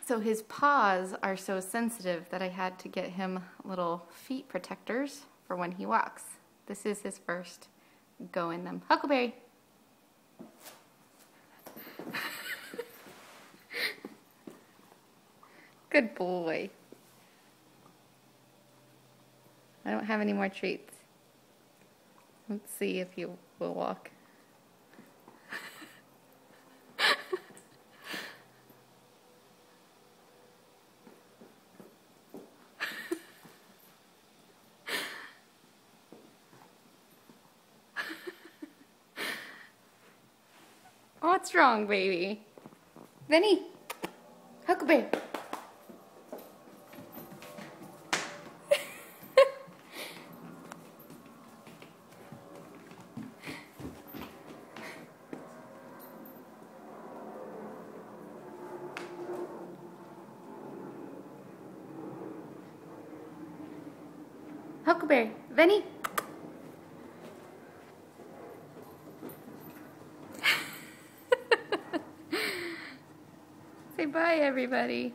So his paws are so sensitive that I had to get him little feet protectors for when he walks. This is his first go in them. Huckleberry. Good boy. I don't have any more treats. Let's see if you will walk. What's wrong, baby? Vinny! Huckleberry! Huckleberry! Vinny! Say bye, everybody.